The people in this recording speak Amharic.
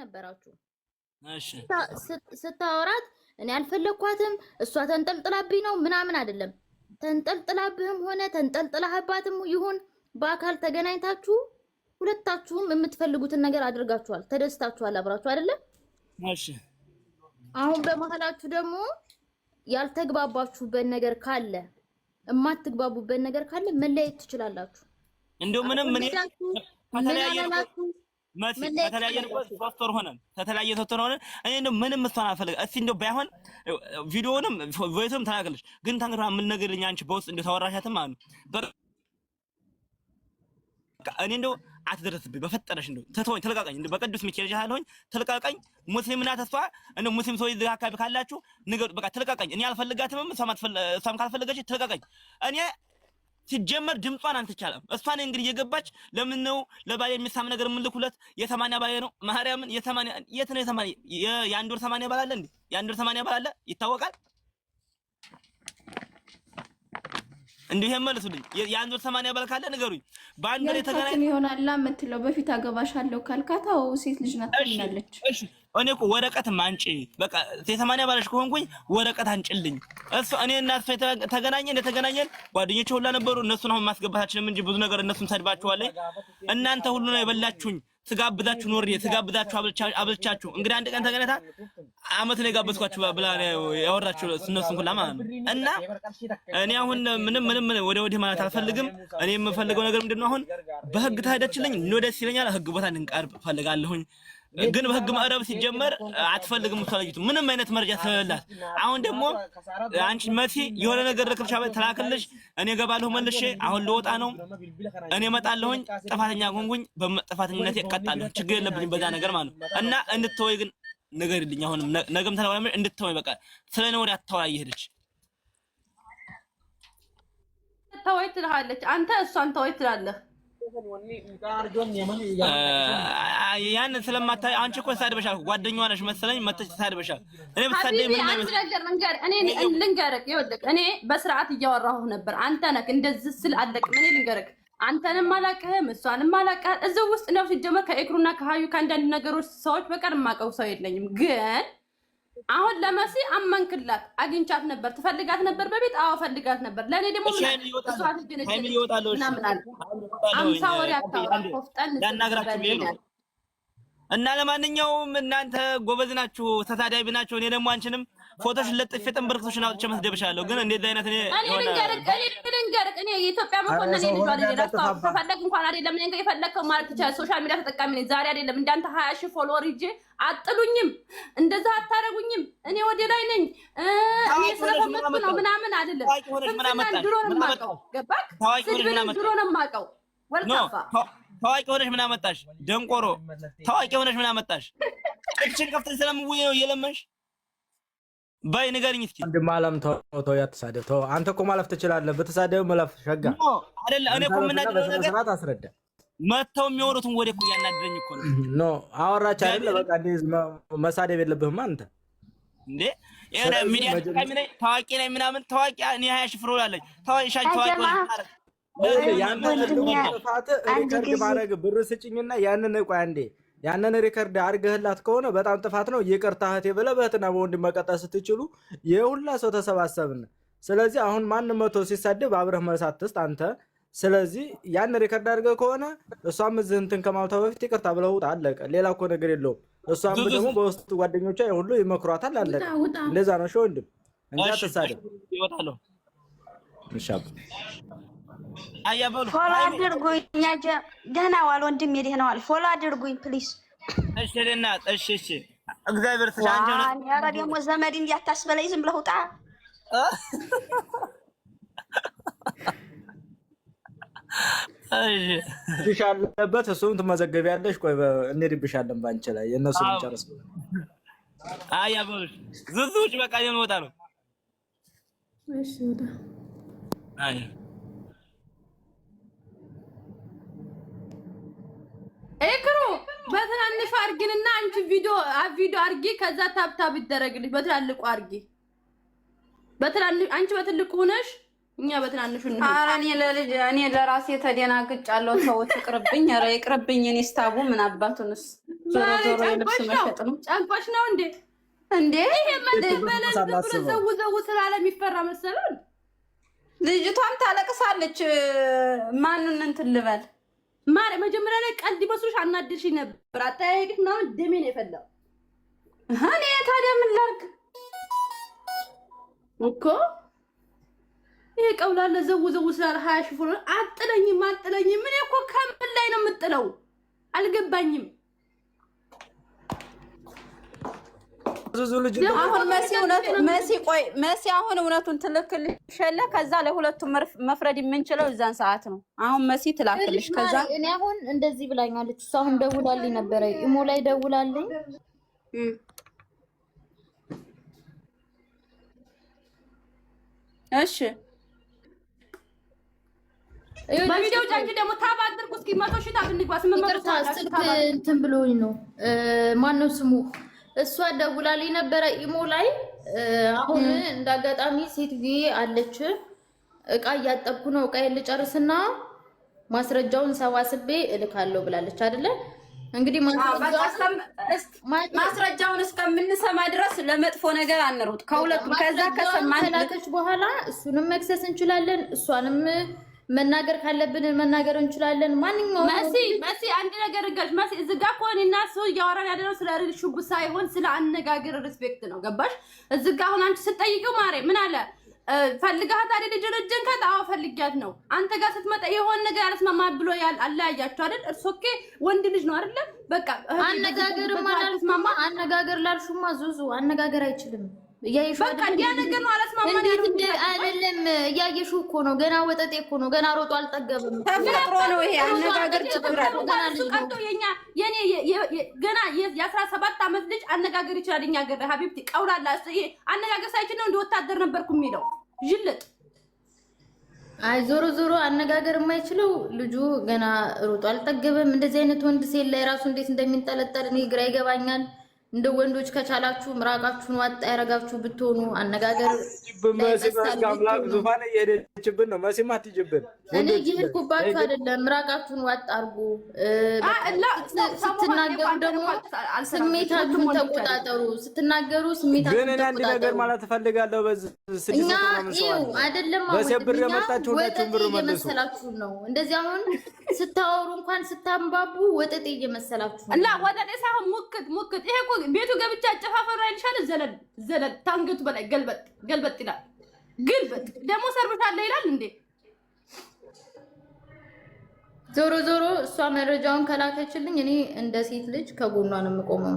ነበራችሁ እሺ ስታወራት እኔ አልፈለኳትም እሷ ተንጠልጥላብኝ ነው ምናምን አይደለም ተንጠልጥላብህም ሆነ ተንጠልጥላህባትም ይሁን በአካል ተገናኝታችሁ ሁለታችሁም የምትፈልጉትን ነገር አድርጋችኋል ተደስታችኋል አብራችሁ አይደለም እሺ አሁን በመሐላችሁ ደግሞ ያልተግባባችሁበት ነገር ካለ እማትግባቡበት ነገር ካለ መለየት ትችላላችሁ እንደው ምንም ምን ከተለያየን ሶስት ወር ሆነን ከተለያየ ሶስት ወር ሆነን እኔ እንደው ምንም እሷን አልፈልግም እስቲ እንደው ባይሆን ቪዲዮውንም ቮይስም ተናገርልሽ ግን ተንግራ ምን ነገርልኝ አንቺ በውስጥ እንደው ታወራሻትም አሉ እኔ እንደው አትደረስብኝ በፈጠረሽ እንደው ተተወኝ ተለቃቀኝ እንደው በቅዱስ ሚካኤል ጃሃለኝ ተለቃቀኝ ሙስሊምና ተስፋ እንደው ሙስሊም ሰው ይዘህ አካባቢ ካላችሁ ንገሩ በቃ ተለቃቀኝ እኔ አልፈልጋትም እሷም ካልፈለገች ተለቃቀኝ እኔ ሲጀመር ድምጿን አንተቻለም እሷን እንግዲህ የገባች ለምን ነው ለባሌ የሚሳም ነገር ምልኩለት የ80 ባሌ ነው ማርያምን የ80 የት ነው የ80 የአንድ ወር 80 ባል አለ እንዴ የአንድ ወር 80 ባል አለ ይታወቃል እንዴ መልሱልኝ የአንድ ወር 80 ባል ካለ ንገሩኝ በአንድ ላይ ተገናኝ ይሆናል ለምትለው በፊት አገባሻለሁ ካልካታው ሴት ልጅ ናት ትላለች እሺ እኔ እኮ ወረቀት ማንጪ በቃ የ80 ባልሽ ከሆንኩኝ ወረቀት አንጭልኝ እሱ እኔ እና እሱ ተገናኘን እንደተገናኘን ጓደኞቼ ሁላ ነበሩ እነሱን አሁን ማስገባታችንም እንጂ ብዙ ነገር እነሱን ሰድባችኋለሁ እናንተ ሁሉ ነው የበላችሁኝ ስጋብዛችሁ ኖር ስጋብዛችሁ አብልቻችሁ እንግዲህ አንድ ቀን ተገናኝታ አመት ነው የጋበዝኳችሁ ብላ ያወራችሁ እነሱን ሁላ ማለት ነው እና እኔ አሁን ምንም ወዲህ ማለት አልፈልግም እኔ የምፈልገው ነገር ምንድነው አሁን በህግ ታሄደችልኝ ነው ደስ ይለኛል ህግ ቦታ እንድንቀርብ ፈልጋለሁኝ ግን በህግ ማዕረብ ሲጀመር አትፈልግም ተለይቶ ምንም አይነት መረጃ ስለሌላት አሁን ደግሞ አንቺ መሲ የሆነ ነገር ለክልሻ ተላከልሽ እኔ ገባለሁ መልሼ አሁን ልወጣ ነው እኔ መጣለሁኝ ጥፋተኛ ጎንጉኝ በጥፋተኝነት ይቀጣለሁ ችግር የለብኝም በዛ ነገር ማለት እና እንድትወይ ግን ነገር ይልኝ አሁን ነገም ተላወራም እንድትወይ በቃ ስለኔ ወዲያ አታወራ እየሄደች ተወይ ትላለች አንተ እሷን ተወይ ትላለህ ያን ስለማታይ አንቺ እኮ ሳድበሻል ጓደኛዋ ነሽ መሰለኝ መተሽ ሳድበሻል እኔ በሳደኝ ምን ነገር እኔ ልንገርክ ይወደቅ እኔ በስርዓት እያወራሁ ነበር አንተ ነህ እንደዚህ ስል አለቅ ምን ልንገርክ አንተንም አላቀህም እሷንም አላቀህ እዛው ውስጥ ነው ሲጀመር ከኤክሩና ከሃዩ ከአንዳንድ ነገሮች ሰዎች በቀር ማቀው ሰው የለኝም ግን አሁን ለመሲ አመንክላት አግኝቻት ነበር ትፈልጋት ነበር በቤት አዎ ፈልጋት ነበር ለኔ ደግሞ እሷት ጀነጀ ምናምን አምሳ ወሬ አታውራ ኮፍጠን እና ለማንኛውም እናንተ ጎበዝ ናችሁ ተታዳቢ ናችሁ እኔ ደግሞ አንቺንም ፎቶሽ ለጥፌ ተንበርክቶሽ አውጥቼ መስደብሻለሁ ግን እንዴት አይነት እኔ ልንገርክ እኔ የኢትዮጵያ መኮንን እኔ ልጅ አይደለም ተፈለግ እንኳን አይደለም እኔ የፈለከው ማለት ይችላል ሶሻል ሚዲያ ተጠቃሚ ነኝ ዛሬ አይደለም እንዳንተ 20,000 ፎሎወር ይዤ አጥሉኝም እንደዛ አታረጉኝም እኔ ወደ ላይ ነኝ እኔ ስለፈመጥኩ ነው ምናምን አይደለም ድሮ ነው የማውቀው ገባክ ድሮ ነው የማውቀው ወልካፋ ታዋቂ ሆነሽ ምን አመጣሽ ደንቆሮ ታዋቂ ሆነሽ ምን አመጣሽ እቺን ከፍተሽ ስለምውይ ነው የለመንሽ ባይ ንገሪኝ እስኪ አንድ ማለም ተው ያተሳደብ ተው አንተ እኮ ማለፍ ትችላለህ በተሳደብ መለፍ ሸጋ አይደል እኔ እኮ ምን አደረገ ነገር አስረዳ መተው የሚወሩትን ወደ እኮ ያናደረኝ እኮ ነው ኖ አወራች አይደል በቃ እንደዚህ መሳደብ የለብህም አንተ እንዴ የኔ ሚዲያ ተቃሚ ነኝ ታዋቂ ነኝ ምናምን ታዋቂ እኔ 20,000 ፍሮ አለኝ ታዋቂ ታዋቂ ያንን ሪከርድ ማድረግ ብር ስጭኝና ያንን ቆይ አንዴ ያንን ሪከርድ አድርገህላት ከሆነ በጣም ጥፋት ነው ይቅርታ እህቴ ብለህ በእህትና በወንድም መቀጠል ስትችሉ የሁላ ሰው ተሰባሰብን ስለዚህ አሁን ማንም መቶ ሲሳደብ አብረህ መልሳት ትስጥ አንተ ስለዚህ ያን ሪከርድ አድርገህ ከሆነ እሷም እዚህ እንትን ከማውጣቷ በፊት ይቅርታ ብለው አለቀ ሌላ እኮ ነገር የለውም እሷም ደግሞ በውስጥ ጓደኞቿ ሁሉ ይመክሯታል አለቀ እንደዛ ነው ሾ ወንድም እንጃ ተሳደብ ይወጣሉ ኢንሻአላ አያበሉ ፎሎ አድርጉኝ ደህና ዋል ወንድም ደህና ዋል ፎሎ አድርጉኝ ፕሊዝ እሺ ደህና እሺ እግዚአብሔር ተሻንጀ ነው ያ ደግሞ ዘመድ እንዲያታስበለኝ ዝም ብለው ጣ ይሻለበት እሱም ትመዘገቢያለሽ ቆይ እንድብሻለን ባንቺ ላይ የነሱን ጨርስ አያበሉ ዝዙጭ በቃ የምወጣ ነው እሺ ወጣ አይ ኤክሩ በትናንሽ አርጊንና አንቺ ቪዲዮ አርጊ ከዛ ታብታብ ይደረግልሽ በትላልቁ አርጊ በትላልቁ አንቺ በትልቁ ሆነሽ እኛ በትናንሹ ነው። ኧረ እኔ ለራሴ ተደናግጫለሁ። ሰዎች ይቅርብኝ፣ ኧረ ይቅርብኝ። እኔ ስታቡ ምን አባቱንስ ዞሮ የልብስ መሸጥ ነው። ጨንቆሽ ነው እንዴ? ይሄ መደበለን ዘው ስላለ የሚፈራ መሰለን። ልጅቷም ታለቅሳለች። ማንን እንትን ልበል ማረ መጀመሪያ ላይ ቀልድ መስሎሽ አናድርሽ ነበር። አጠያየቅሽ ምናምን ደሜ ነው የፈላው። እኔ ታዲያ ምን ላድርግ እኮ ይሄ ቀውላለ ዘው ስላለ 20 ሺህ ፍሮን አጥለኝም። ምን እኮ ከምን ላይ ነው የምጥለው? አልገባኝም። አሁን መሲ አሁን እውነቱን ትልክልሻለ። ከዛ ለሁለቱም መፍረድ የምንችለው እዛን ሰዓት ነው። አሁን መሲ ትላክልሽ። ከዛ እኔ አሁን እንደዚህ ብላኛለች። እሷ አሁን ደውላልኝ ነበረ። ኢሞ ላይ ደውላልኝ እሺ በቪዲዮ ጫንቺ ደግሞ ታባድርኩ እስኪ 100 ሺህ ታብንግባ 800 ስልክ እንትን ብሎኝ ነው። ማነው ስሙ? እሷ ደውላልኝ ነበረ ኢሞ ላይ። አሁን እንዳጋጣሚ ሴትዬ አለች፣ እቃ እያጠብኩ ነው፣ እቃዬን ልጨርስና ማስረጃውን ሰባስቤ እልካለሁ ብላለች አይደለ? እንግዲህ ማስረጃውን እስከምንሰማ ድረስ ለመጥፎ ነገር አንሩጥ። ከሁለቱም ከዛ ከሰማን ከላከች በኋላ እሱንም መክሰስ እንችላለን፣ እሷንም መናገር ካለብን መናገር እንችላለን። ማንኛውም መሲ አንድ ነገር ገርሽ መሲ እዚህ ጋር ኮኒና ሰው እያወራን ያለው ስለ ሪል ሹብ ሳይሆን ስለ አነጋገር ሪስፔክት ነው። ገባሽ? እዚህ ጋር አሁን አንቺ ስትጠይቂው ማሬ ምን አለ ፈልጋት አይደል? ልጅን ከታው ፈልጊያት ነው። አንተ ጋር ስትመጣ የሆነ ነገር አልስማማ ብሎ አለያያችሁ አይደል? እርሶኬ ወንድ ልጅ ነው አይደል? በቃ አነጋገር ማለት ማማ አነጋገር ላልሹማ ዙዙ አነጋገር አይችልም። በቃ እንዲያ ነገር ነው። አላስማማኝ አይደለም። እያየሽው እኮ ነው። ገና ወጠጤ እኮ ነው። ገና ሮጦ አልጠገብም። ተፈጥሮ ነው ይሄ አነጋገር ችግር አለ። የኔ ገና የ17 ዓመት ልጅ አነጋገር ይችላል። እኛ ገር ሀቢብቲ ቀውላላ አነጋገር ሳይችል ነው እንደ ወታደር ነበርኩ የሚለው ጅልጥ። አይ ዞሮ አነጋገር የማይችለው ልጁ ገና ሮጦ አልጠገብም። እንደዚህ አይነት ወንድ ሴት ላይ ራሱ እንዴት እንደሚንጠለጠል እኔ ግራ ይገባኛል። እንደ ወንዶች ከቻላችሁ ምራቃችሁን ዋጣ ያረጋችሁ ብትሆኑ አነጋገር አምላክ ዙፋን እየሄደችብን ነው። መሲማ አትጅብን። እኔ እየሄድኩባችሁ አይደለም። ምራቃችሁን ዋጣ አርጉ። ስትናገሩ ደግሞ ስሜታችሁን ተቆጣጠሩ። ስትናገሩ ስሜታችሁን ግን እኔ አንድ ነገር ማለት እፈልጋለሁ። በዚህ ስድስት ነው አይደለም በሰብር የመጣችሁ ሁላችሁም ብር መልሱ ነው። እንደዚህ አሁን ስታወሩ እንኳን ስታምባቡ ወጠጤ እየመሰላችሁ እና ወጠጤ ሳይሆን ሙክት ይሄ እኮ ቤቱ ገብቻ አጨፋፈሩ አይልሻል። ዘለል ታንገቱ በላይ ገልበጥ ይላል። ግልበጥ ደግሞ ሰርብታለ ይላል እንዴ። ዞሮ እሷ መረጃውን ከላከችልኝ እኔ እንደ ሴት ልጅ ከጎኗ ነው የምቆመው።